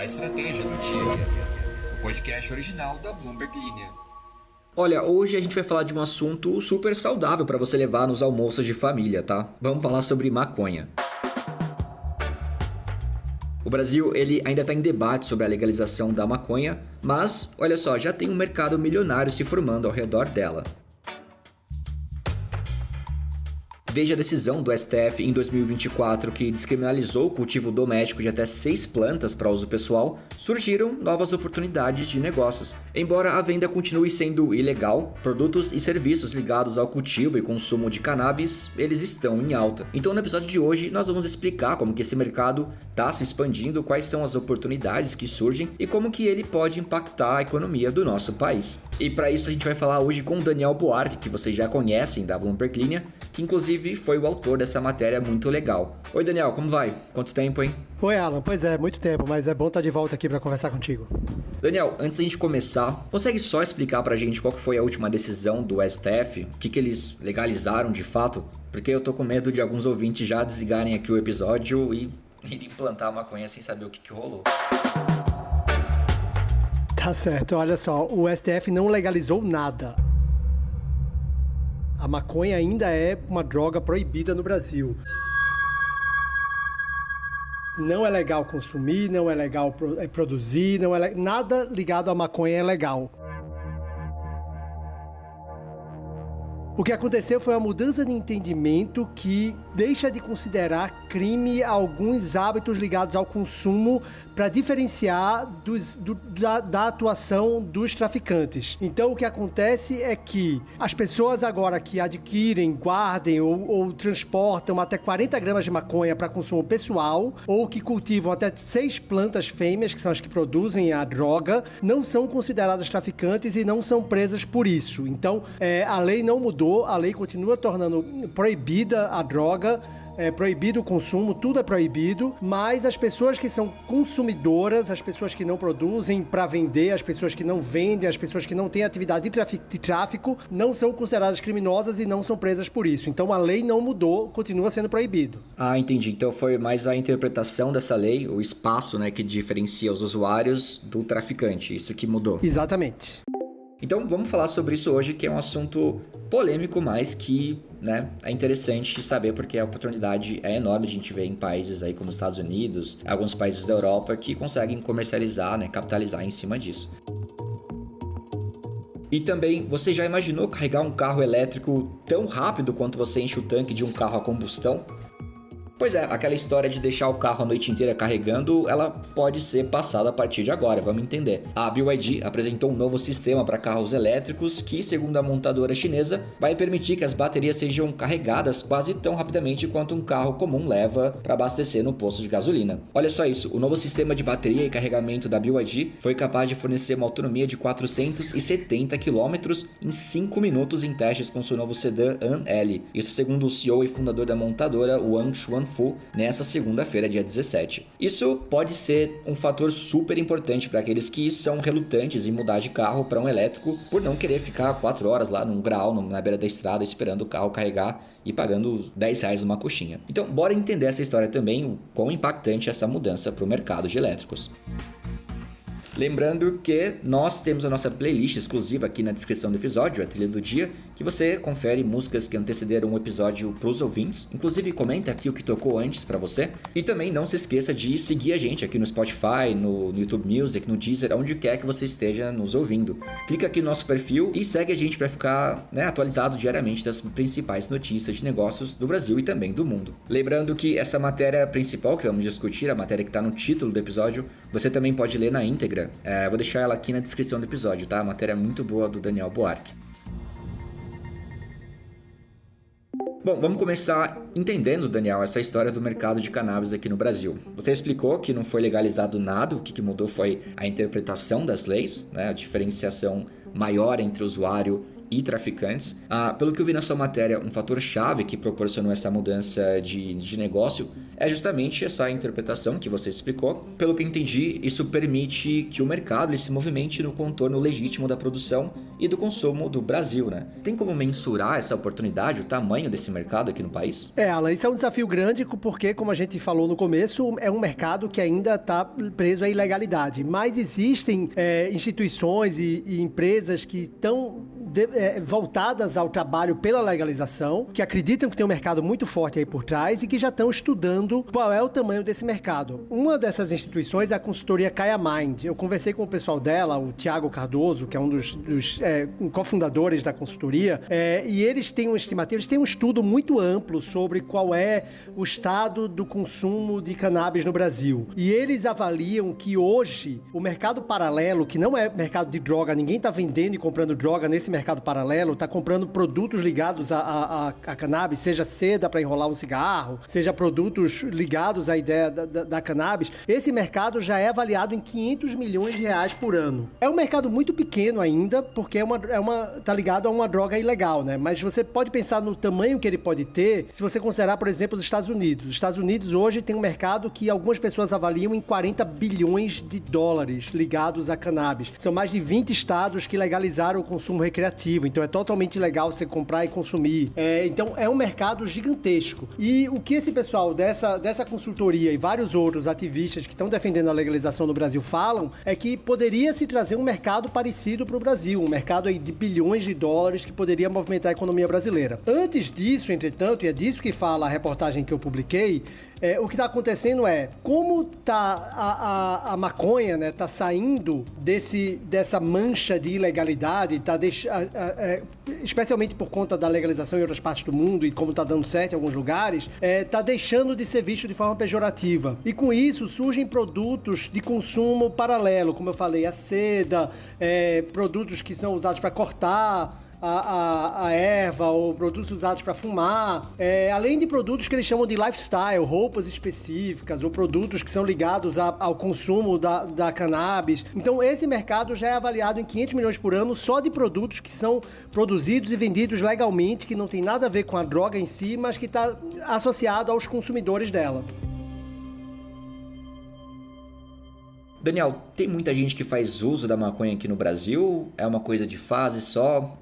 Estratégia do Dia, o podcast original da Bloomberg Linha. Olha, hoje a gente vai falar de um assunto super saudável para você levar nos almoços de família, tá? Vamos falar sobre maconha. O Brasil, ele ainda está em debate sobre a legalização da maconha, mas, olha só, já tem um mercado milionário se formando ao redor dela. Desde a decisão do STF em 2024 que descriminalizou o cultivo doméstico de até 6 plantas para uso pessoal, surgiram novas oportunidades de negócios. Embora a venda continue sendo ilegal, produtos e serviços ligados ao cultivo e consumo de cannabis, eles estão em alta. Então no episódio de hoje nós vamos explicar como que esse mercado está se expandindo, quais são as oportunidades que surgem e como que ele pode impactar a economia do nosso país. E para isso a gente vai falar hoje com o Daniel Buarque, que vocês já conhecem da Bloomberg Linha, que inclusive foi o autor dessa matéria muito legal. Oi Daniel, como vai? Quanto tempo, hein? Oi Alan, pois é, muito tempo, mas é bom estar de volta aqui para conversar contigo. Daniel, antes da gente começar, consegue só explicar pra gente qual que foi a última decisão do STF? O que eles legalizaram de fato? Porque eu tô com medo de alguns ouvintes já desligarem aqui o episódio e irem plantar maconha sem saber o que rolou. Tá certo, olha só, o STF não legalizou nada. A maconha ainda é uma droga proibida no Brasil. Não é legal consumir, não é legal produzir, nada ligado à maconha é legal. O que aconteceu foi uma mudança de entendimento que deixa de considerar crime alguns hábitos ligados ao consumo para diferenciar da atuação dos traficantes. Então o que acontece é que as pessoas agora que adquirem, guardem ou transportam até 40 gramas de maconha para consumo pessoal ou que cultivam até 6 plantas fêmeas, que são as que produzem a droga, não são consideradas traficantes e não são presas por isso. Então a lei não mudou. A lei continua tornando proibida a droga, é proibido o consumo, tudo é proibido, mas as pessoas que são consumidoras, as pessoas que não produzem para vender, as pessoas que não vendem, as pessoas que não têm atividade de tráfico, não são consideradas criminosas e não são presas por isso. Então a lei não mudou, continua sendo proibido. Ah, entendi. Então foi mais a interpretação dessa lei, o espaço, né, que diferencia os usuários do traficante, isso que mudou. Exatamente. Então vamos falar sobre isso hoje, que é um assunto polêmico, mas que, né, é interessante saber porque a oportunidade é enorme. A gente vê em países aí como os Estados Unidos, alguns países da Europa que conseguem comercializar, né, capitalizar em cima disso. E também, você já imaginou carregar um carro elétrico tão rápido quanto você enche o tanque de um carro a combustão? Pois é, aquela história de deixar o carro a noite inteira carregando, ela pode ser passada a partir de agora, vamos entender. A BYD apresentou um novo sistema para carros elétricos que, segundo a montadora chinesa, vai permitir que as baterias sejam carregadas quase tão rapidamente quanto um carro comum leva para abastecer no posto de gasolina. Olha só isso, o novo sistema de bateria e carregamento da BYD foi capaz de fornecer uma autonomia de 470 km em 5 minutos em testes com seu novo sedã An-L. Isso segundo o CEO e fundador da montadora, Wang Xuanfu, nessa segunda-feira, dia 17. Isso pode ser um fator super importante para aqueles que são relutantes em mudar de carro para um elétrico por não querer ficar 4 horas lá num grau na beira da estrada esperando o carro carregar e pagando R$10 numa coxinha. Então, bora entender essa história também, o quão impactante é essa mudança para o mercado de elétricos. Lembrando que nós temos a nossa playlist exclusiva aqui na descrição do episódio, a trilha do dia, que você confere músicas que antecederam o episódio para os ouvintes. Inclusive, comenta aqui o que tocou antes para você. E também não se esqueça de seguir a gente aqui no Spotify, no YouTube Music, no Deezer, onde quer que você esteja nos ouvindo. Clica aqui no nosso perfil e segue a gente para ficar, né, atualizado diariamente das principais notícias de negócios do Brasil e também do mundo. Lembrando que essa matéria principal que vamos discutir, a matéria que está no título do episódio, você também pode ler na íntegra. Vou deixar ela aqui na descrição do episódio, tá? A matéria é muito boa do Daniel Buarque. Bom, vamos começar entendendo, Daniel, essa história do mercado de cannabis aqui no Brasil. Você explicou que não foi legalizado nada, o que mudou foi a interpretação das leis, né? A diferenciação maior entre usuário e traficantes. Pelo que eu vi na sua matéria, um fator-chave que proporcionou essa mudança de negócio é justamente essa interpretação que você explicou. Pelo que eu entendi, isso permite que o mercado ele se movimente no contorno legítimo da produção e do consumo do Brasil, né? Tem como mensurar essa oportunidade, o tamanho desse mercado aqui no país? Alan, isso é um desafio grande porque, como a gente falou no começo, é um mercado que ainda está preso à ilegalidade. Mas existem instituições e empresas que estão voltadas ao trabalho pela legalização, que acreditam que tem um mercado muito forte aí por trás e que já estão estudando qual é o tamanho desse mercado. Uma dessas instituições é a consultoria Kaya Mind. Eu conversei com o pessoal dela, o Thiago Cardoso, que é um dos cofundadores da consultoria, e eles têm uma estimativa, eles têm um estudo muito amplo sobre qual é o estado do consumo de cannabis no Brasil. E eles avaliam que hoje o mercado paralelo, que não é mercado de droga, ninguém está vendendo e comprando droga nesse mercado paralelo, está comprando produtos ligados a cannabis, seja seda para enrolar um cigarro, seja produtos ligados à ideia da cannabis. Esse mercado já é avaliado em 500 milhões de reais por ano. É um mercado muito pequeno ainda, porque tá ligado a uma droga ilegal, né? Mas você pode pensar no tamanho que ele pode ter se você considerar, por exemplo, os Estados Unidos. Os Estados Unidos hoje tem um mercado que algumas pessoas avaliam em 40 bilhões de dólares ligados a cannabis. São mais de 20 estados que legalizaram o consumo recreativo, então é totalmente legal você comprar e consumir. Então é um mercado gigantesco. E o que esse pessoal dessa consultoria e vários outros ativistas que estão defendendo a legalização no Brasil falam é que poderia se trazer um mercado parecido para o Brasil, um mercado aí de bilhões de dólares que poderia movimentar a economia brasileira. Antes disso, entretanto, e é disso que fala a reportagem que eu publiquei, o que está acontecendo é, como a maconha, né, tá saindo dessa mancha de ilegalidade, especialmente por conta da legalização em outras partes do mundo e como está dando certo em alguns lugares, tá deixando de ser visto de forma pejorativa. E com isso surgem produtos de consumo paralelo, como eu falei, a seda, produtos que são usados para cortar a erva ou produtos usados para fumar, além de produtos que eles chamam de lifestyle, roupas específicas ou produtos que são ligados ao consumo da cannabis. Então esse mercado já é avaliado em 500 milhões por ano só de produtos que são produzidos e vendidos legalmente, que não tem nada a ver com a droga em si, mas que está associado aos consumidores dela. Daniel, tem muita gente que faz uso da maconha aqui no Brasil? É uma coisa de fase só?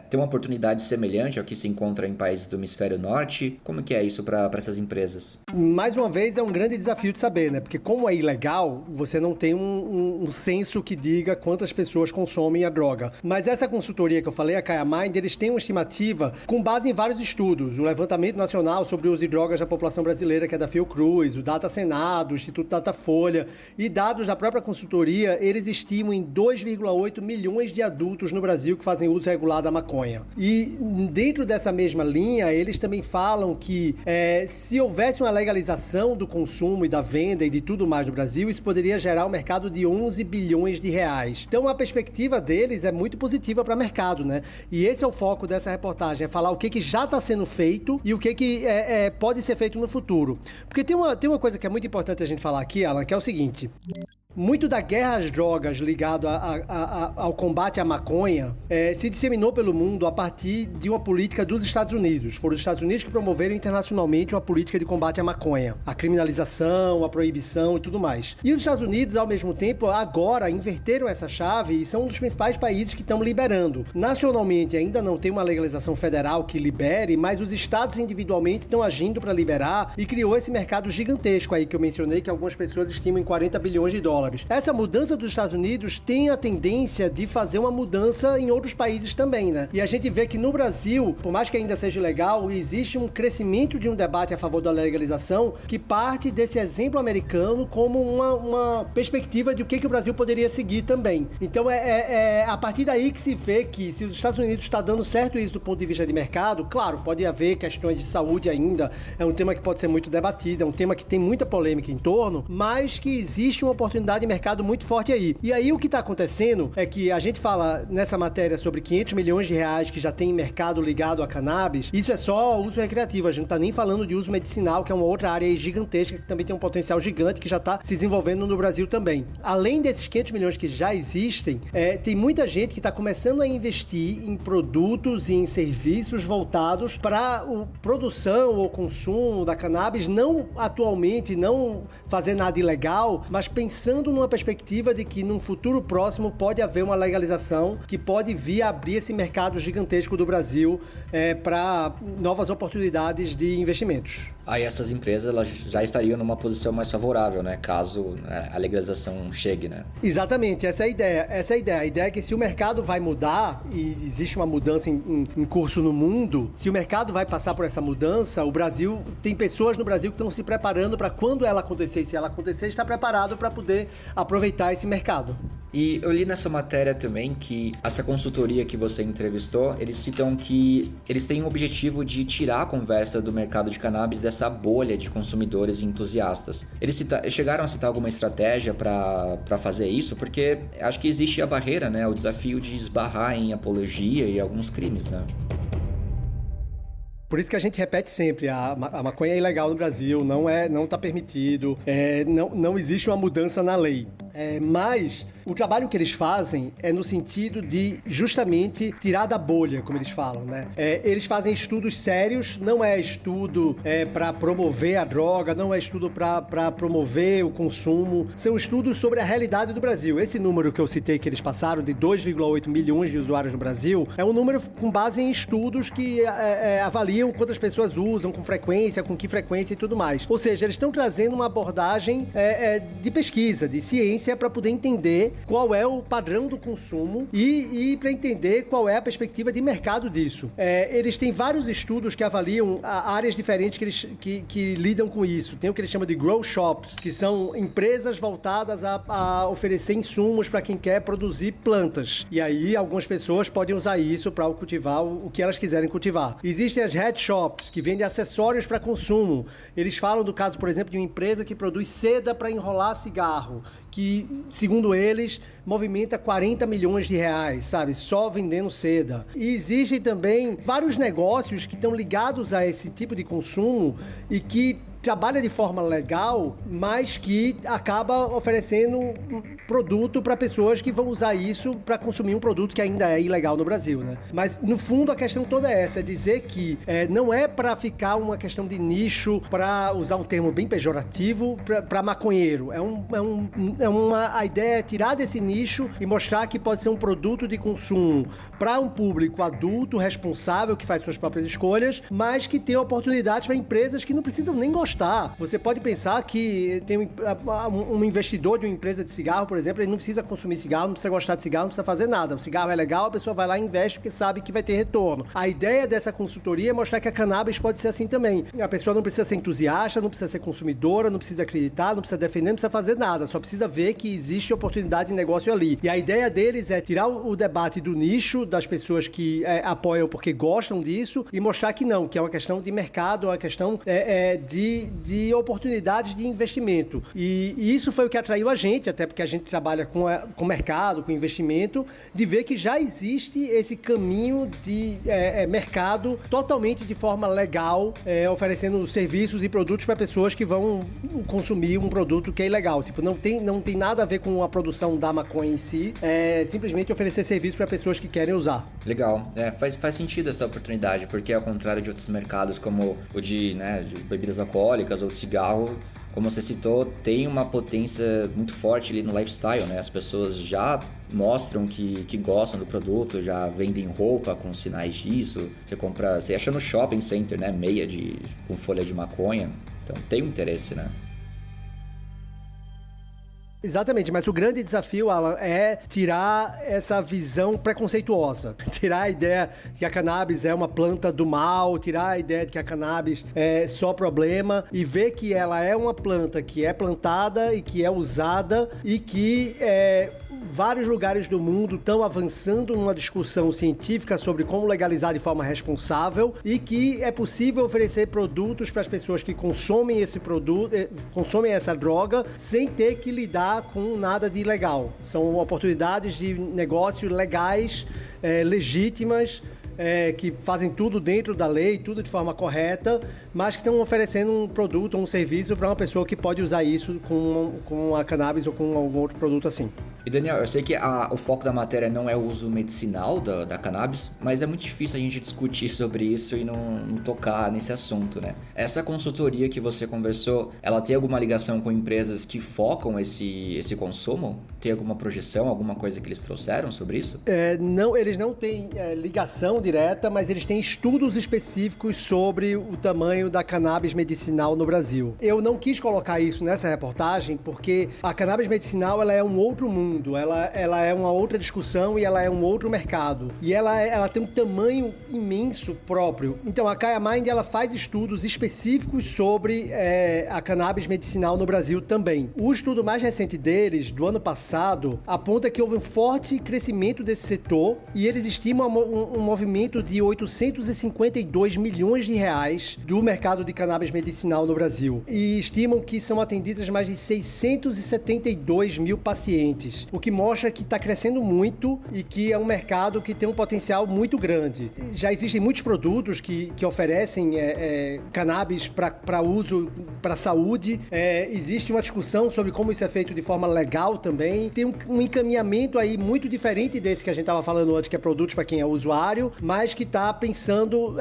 Tem uma oportunidade semelhante ao que se encontra em países do hemisfério norte? Como que é isso para essas empresas? Mais uma vez, é um grande desafio de saber, né? Porque como é ilegal, você não tem um censo que diga quantas pessoas consomem a droga. Mas essa consultoria que eu falei, a Kaya Mind, eles têm uma estimativa com base em vários estudos. O Levantamento Nacional sobre o Uso de Drogas da População Brasileira, que é da Fiocruz, o Data Senado, o Instituto Datafolha, e dados da própria consultoria, eles estimam em 2,8 milhões de adultos no Brasil que fazem uso regular da maconha. E dentro dessa mesma linha, eles também falam que se houvesse uma legalização do consumo e da venda e de tudo mais no Brasil, isso poderia gerar um mercado de 11 bilhões de reais. Então a perspectiva deles é muito positiva para o mercado, né? E esse é o foco dessa reportagem, é falar o que já está sendo feito e o que pode ser feito no futuro. Porque tem uma coisa que é muito importante a gente falar aqui, Alan, que é o seguinte: muito da guerra às drogas ligado ao combate à maconha se disseminou pelo mundo a partir de uma política dos Estados Unidos. Foram os Estados Unidos que promoveram internacionalmente uma política de combate à maconha. A criminalização, a proibição e tudo mais. E os Estados Unidos, ao mesmo tempo, agora inverteram essa chave e são um dos principais países que estão liberando. Nacionalmente ainda não tem uma legalização federal que libere, mas os estados individualmente estão agindo para liberar e criou esse mercado gigantesco aí que eu mencionei, que algumas pessoas estimam em 40 bilhões de dólares. Essa mudança dos Estados Unidos tem a tendência de fazer uma mudança em outros países também, né? E a gente vê que no Brasil, por mais que ainda seja legal, existe um crescimento de um debate a favor da legalização que parte desse exemplo americano como uma perspectiva de o que o Brasil poderia seguir também. Então é a partir daí que se vê que se os Estados Unidos está dando certo isso do ponto de vista de mercado, claro, pode haver questões de saúde ainda, é um tema que pode ser muito debatido, é um tema que tem muita polêmica em torno, mas que existe uma oportunidade oportunidade de mercado muito forte aí. E aí o que está acontecendo é que a gente fala nessa matéria sobre 500 milhões de reais que já tem mercado ligado a cannabis. Isso é só uso recreativo, a gente não está nem falando de uso medicinal, que é uma outra área gigantesca, que também tem um potencial gigante, que já está se desenvolvendo no Brasil também. Além desses 500 milhões que já existem, tem muita gente que está começando a investir em produtos e em serviços voltados para a produção ou consumo da cannabis, não atualmente, não fazer nada ilegal, mas pensando numa perspectiva de que num futuro próximo pode haver uma legalização que pode vir a abrir esse mercado gigantesco do Brasil para novas oportunidades de investimentos. Aí essas empresas elas já estariam numa posição mais favorável, né? Caso a legalização chegue, né? Exatamente, essa é a ideia. A ideia é que se o mercado vai mudar, e existe uma mudança em curso no mundo, se o mercado vai passar por essa mudança, o Brasil, tem pessoas no Brasil que estão se preparando para quando ela acontecer, e se ela acontecer, está preparado para poder aproveitar esse mercado. E eu li nessa matéria também que essa consultoria que você entrevistou, eles citam que eles têm o objetivo de tirar a conversa do mercado de cannabis dessa bolha de consumidores e entusiastas. Eles chegaram a citar alguma estratégia para fazer isso? Porque acho que existe a barreira, né? O desafio de esbarrar em apologia e alguns crimes, né? Por isso que a gente repete sempre, a maconha é ilegal no Brasil, não está permitido, não existe uma mudança na lei. Mas o trabalho que eles fazem é no sentido de justamente tirar da bolha, como eles falam, né? Eles fazem estudos sérios, não é estudo para promover a droga, não é estudo para promover o consumo, são estudos sobre a realidade do Brasil. Esse número que eu citei que eles passaram, de 2,8 milhões de usuários no Brasil, é um número com base em estudos que avaliam quantas pessoas usam, com frequência, com que frequência e tudo mais. Ou seja, eles estão trazendo uma abordagem de pesquisa, de ciência, para poder entender qual é o padrão do consumo e para entender qual é a perspectiva de mercado disso. Eles têm vários estudos que avaliam áreas diferentes que lidam com isso. Tem o que eles chamam de grow shops, que são empresas voltadas a oferecer insumos para quem quer produzir plantas. E aí algumas pessoas podem usar isso para cultivar o que elas quiserem cultivar. Existem as head shops, que vendem acessórios para consumo. Eles falam do caso, por exemplo, de uma empresa que produz seda para enrolar cigarro, que, segundo eles, movimenta 40 milhões de reais, sabe? Só vendendo seda. E existem também vários negócios que estão ligados a esse tipo de consumo e que trabalha de forma legal, mas que acaba oferecendo um produto para pessoas que vão usar isso para consumir um produto que ainda é ilegal no Brasil, né? Mas, no fundo, a questão toda é essa, é dizer que não é para ficar uma questão de nicho, para usar um termo bem pejorativo, para maconheiro. A ideia é tirar desse nicho e mostrar que pode ser um produto de consumo para um público adulto, responsável, que faz suas próprias escolhas, mas que tem oportunidades para empresas que não precisam nem gostar. Você pode pensar que tem um investidor de uma empresa de cigarro, por exemplo, ele não precisa consumir cigarro, não precisa gostar de cigarro, não precisa fazer nada. O cigarro é legal, a pessoa vai lá e investe porque sabe que vai ter retorno. A ideia dessa consultoria é mostrar que a cannabis pode ser assim também. A pessoa não precisa ser entusiasta, não precisa ser consumidora, não precisa acreditar, não precisa defender, não precisa fazer nada. Só precisa ver que existe oportunidade de negócio ali. E a ideia deles é tirar o debate do nicho, das pessoas que apoiam porque gostam disso, e mostrar que não, que é uma questão de mercado, é uma questão de oportunidades de investimento. E isso foi o que atraiu a gente, até porque a gente trabalha com mercado, com investimento, de ver que já existe esse caminho de mercado totalmente de forma legal, oferecendo serviços e produtos para pessoas que vão consumir um produto que é ilegal. Tipo, não tem nada a ver com a produção da maconha em si, é simplesmente oferecer serviço para pessoas que querem usar. Legal. Faz sentido essa oportunidade, porque ao contrário de outros mercados como o de bebidas alcoólicas ou de cigarro, como você citou, tem uma potência muito forte ali no lifestyle, né? As pessoas já mostram que gostam do produto, já vendem roupa com sinais disso. Você acha no shopping center, né? Meia com folha de maconha. Então tem um interesse, né? Exatamente, mas o grande desafio, Alan, é tirar essa visão preconceituosa. Tirar a ideia que a cannabis é uma planta do mal, tirar a ideia de que a cannabis é só problema e ver que ela é uma planta que é plantada e que é usada e que vários lugares do mundo estão avançando numa discussão científica sobre como legalizar de forma responsável e que é possível oferecer produtos para as pessoas que consomem esse produto, consomem essa droga, sem ter que lidar misturar com nada de ilegal. São oportunidades de negócio legais, legítimas, que fazem tudo dentro da lei, tudo de forma correta, mas que estão oferecendo um produto ou um serviço para uma pessoa que pode usar isso com a cannabis ou com algum outro produto assim. E Daniel, eu sei que o foco da matéria não é o uso medicinal da cannabis, mas é muito difícil a gente discutir sobre isso e não tocar nesse assunto, né? Essa consultoria que você conversou, ela tem alguma ligação com empresas que focam esse consumo? Tem alguma projeção, alguma coisa que eles trouxeram sobre isso? Não, eles não têm ligação direta, mas eles têm estudos específicos sobre o tamanho da cannabis medicinal no Brasil. Eu não quis colocar isso nessa reportagem porque a cannabis medicinal ela é um outro mundo. Ela é uma outra discussão e ela é um outro mercado. E ela tem um tamanho imenso próprio. Então, a Kaya Mind, ela faz estudos específicos sobre a cannabis medicinal no Brasil também. O estudo mais recente deles, do ano passado, aponta que houve um forte crescimento desse setor e eles estimam um movimento de 852 milhões de reais do mercado de cannabis medicinal no Brasil. E estimam que são atendidas mais de 672 mil pacientes. O que mostra que está crescendo muito e que é um mercado que tem um potencial muito grande. Já existem muitos produtos que oferecem cannabis para uso, para saúde. Existe uma discussão sobre como isso é feito de forma legal também. Tem um encaminhamento aí muito diferente desse que a gente estava falando antes, que é produtos para quem é usuário, mas que está pensando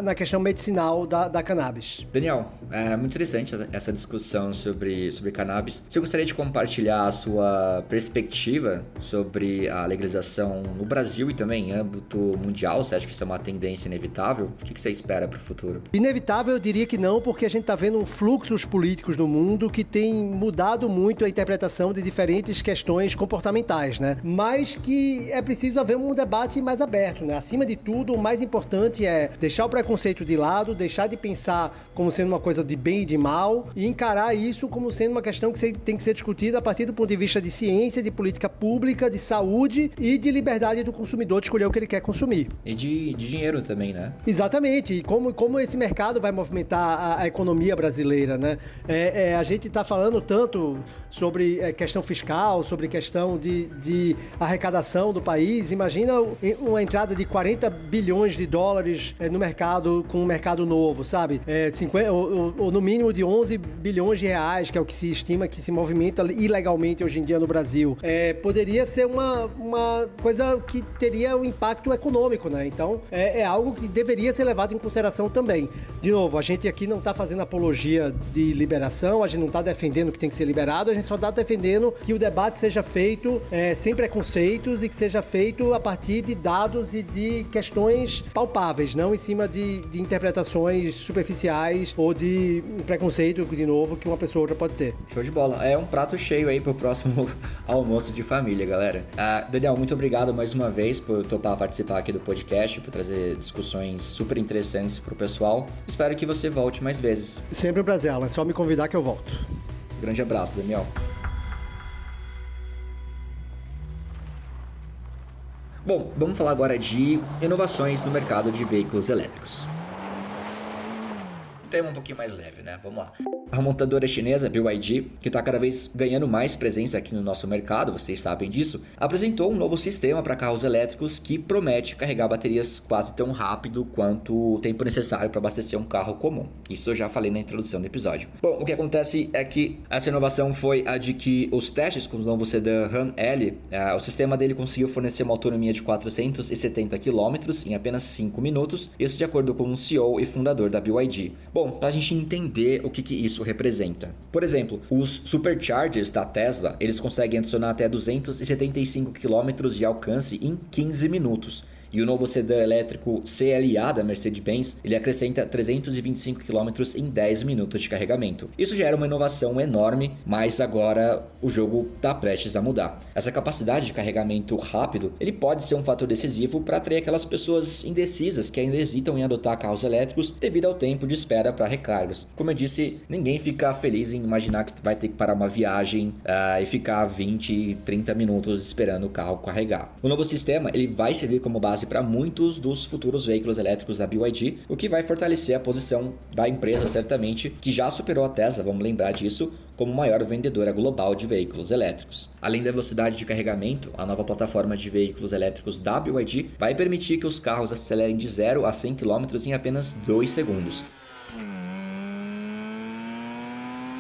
na questão medicinal da cannabis. Daniel, é muito interessante essa discussão sobre cannabis. Você gostaria de compartilhar a sua perspectiva sobre a legalização no Brasil e também em âmbito mundial? Você acha que isso é uma tendência inevitável? O que você espera para o futuro? Inevitável, eu diria que não, porque a gente está vendo fluxos políticos no mundo que tem mudado muito a interpretação de diferentes questões comportamentais, né? Mas que é preciso haver um debate mais aberto, né? Acima de tudo, o mais importante é deixar o preconceito de lado, deixar de pensar como sendo uma coisa de bem e de mal e encarar isso como sendo uma questão que tem que ser discutida a partir do ponto de vista de ciência, de política pública, de saúde e de liberdade do consumidor de escolher o que ele quer consumir. E de dinheiro também, né? Exatamente. E como esse mercado vai movimentar a economia brasileira, né? A gente está falando tanto sobre questão fiscal, sobre questão de arrecadação do país. Imagina uma entrada de 40 bilhões de dólares no mercado, com um mercado novo, sabe? 50, ou no mínimo de 11 bilhões de reais, que é o que se estima que se movimenta ilegalmente hoje em dia no Brasil. Poderia ser uma coisa que teria um impacto econômico, né? Então, é algo que deveria ser levado em consideração também. De novo, a gente aqui não está fazendo apologia de liberação, a gente não está defendendo que tem que ser liberado, a gente só está defendendo que o debate seja feito sem preconceitos e que seja feito a partir de dados e de questões palpáveis, não em cima de interpretações superficiais ou de preconceito, de novo, que uma pessoa ou outra pode ter. Show de bola. É um prato cheio aí pro próximo almoço de família, galera. Daniel, muito obrigado mais uma vez por topar participar aqui do podcast, por trazer discussões super interessantes pro pessoal. Espero que você volte mais vezes. Sempre um prazer, Alan. É só me convidar que eu volto. Grande abraço, Daniel. Bom, vamos falar agora de inovações no mercado de veículos elétricos. Tema um pouquinho mais leve, né? Vamos lá. A montadora chinesa BYD, que está cada vez ganhando mais presença aqui no nosso mercado, vocês sabem disso, apresentou um novo sistema para carros elétricos que promete carregar baterias quase tão rápido quanto o tempo necessário para abastecer um carro comum. Isso eu já falei na introdução do episódio. Bom, o que acontece é que essa inovação foi a de que os testes com o novo sedã Ram L, o sistema dele conseguiu fornecer uma autonomia de 470 km em apenas 5 minutos, isso de acordo com o CEO e fundador da BYD. Bom, para a gente entender o que isso representa. Por exemplo, os superchargers da Tesla, eles conseguem adicionar até 275 km de alcance em 15 minutos. E o novo sedã elétrico CLA da Mercedes-Benz, ele acrescenta 325 km em 10 minutos de carregamento. Isso já era uma inovação enorme, mas agora o jogo está prestes a mudar. Essa capacidade de carregamento rápido, ele pode ser um fator decisivo para atrair aquelas pessoas indecisas que ainda hesitam em adotar carros elétricos devido ao tempo de espera para recargas. Como eu disse, ninguém fica feliz em imaginar que vai ter que parar uma viagem e ficar 20, 30 minutos esperando o carro carregar. O novo sistema, ele vai servir como base base para muitos dos futuros veículos elétricos da BYD, o que vai fortalecer a posição da empresa certamente, que já superou a Tesla, vamos lembrar disso, como maior vendedora global de veículos elétricos. Além da velocidade de carregamento, a nova plataforma de veículos elétricos da BYD vai permitir que os carros acelerem de 0 a 100 km em apenas 2 segundos.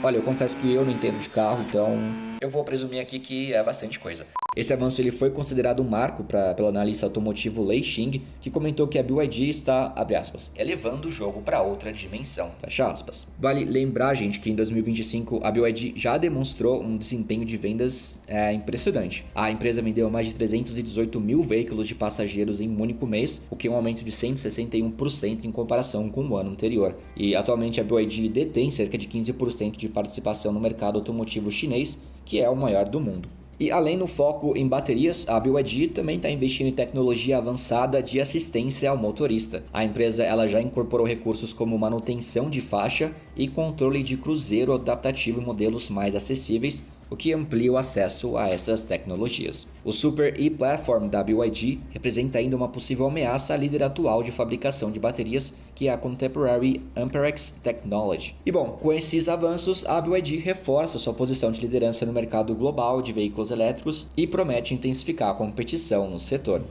Olha, eu confesso que eu não entendo de carro, então eu vou presumir aqui que é bastante coisa. Esse avanço ele foi considerado um marco pelo analista automotivo Lei Xing, que comentou que a BYD está, abre aspas, elevando o jogo para outra dimensão, fecha aspas. Vale lembrar, gente, que em 2025 a BYD já demonstrou um desempenho de vendas impressionante. A empresa vendeu mais de 318 mil veículos de passageiros em um único mês, o que é um aumento de 161% em comparação com o ano anterior. E atualmente a BYD detém cerca de 15% de participação no mercado automotivo chinês, que é o maior do mundo. E além do foco em baterias, a BYD também está investindo em tecnologia avançada de assistência ao motorista. A empresa ela já incorporou recursos como manutenção de faixa e controle de cruzeiro adaptativo em modelos mais acessíveis, o que amplia o acesso a essas tecnologias. O Super E-Platform da BYD representa ainda uma possível ameaça à líder atual de fabricação de baterias, que é a Contemporary Amperex Technology. E bom, com esses avanços, a BYD reforça sua posição de liderança no mercado global de veículos elétricos e promete intensificar a competição no setor.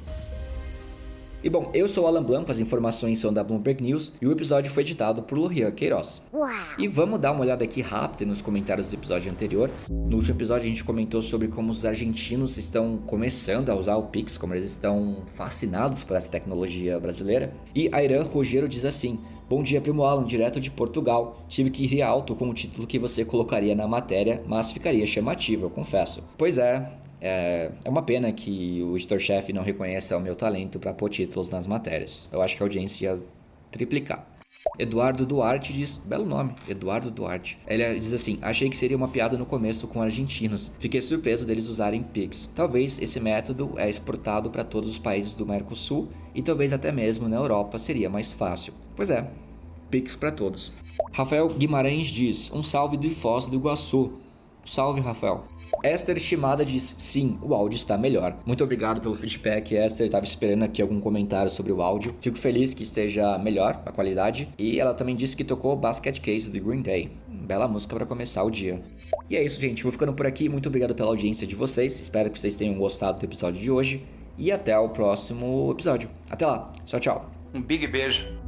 E bom, eu sou o Alan Blanco, as informações são da Bloomberg News e o episódio foi editado por Lurian Queiroz. Uau. E vamos dar uma olhada aqui rápida nos comentários do episódio anterior. No último episódio a gente comentou sobre como os argentinos estão começando a usar o Pix, como eles estão fascinados por essa tecnologia brasileira. E a Irã Rogero diz assim: bom dia, primo Alan, direto de Portugal. Tive que rir alto com o título que você colocaria na matéria, mas ficaria chamativo, eu confesso. Pois é uma pena que o editor-chefe não reconheça o meu talento para pôr títulos nas matérias. Eu acho que a audiência ia triplicar. Eduardo Duarte diz, belo nome, Eduardo Duarte. Ele diz assim: achei que seria uma piada no começo com argentinos. Fiquei surpreso deles usarem Pix. Talvez esse método é exportado para todos os países do Mercosul e talvez até mesmo na Europa seria mais fácil. Pois é, Pix para todos. Rafael Guimarães diz, um salve do Foz do Iguaçu. Salve, Rafael. Esther Estimada diz, sim, o áudio está melhor. Muito obrigado pelo feedback, Esther. Estava esperando aqui algum comentário sobre o áudio. Fico feliz que esteja melhor a qualidade. E ela também disse que tocou Basket Case do Green Day. Bela música para começar o dia. E é isso, gente. Vou ficando por aqui. Muito obrigado pela audiência de vocês. Espero que vocês tenham gostado do episódio de hoje. E até o próximo episódio. Até lá. Tchau, tchau. Um big beijo.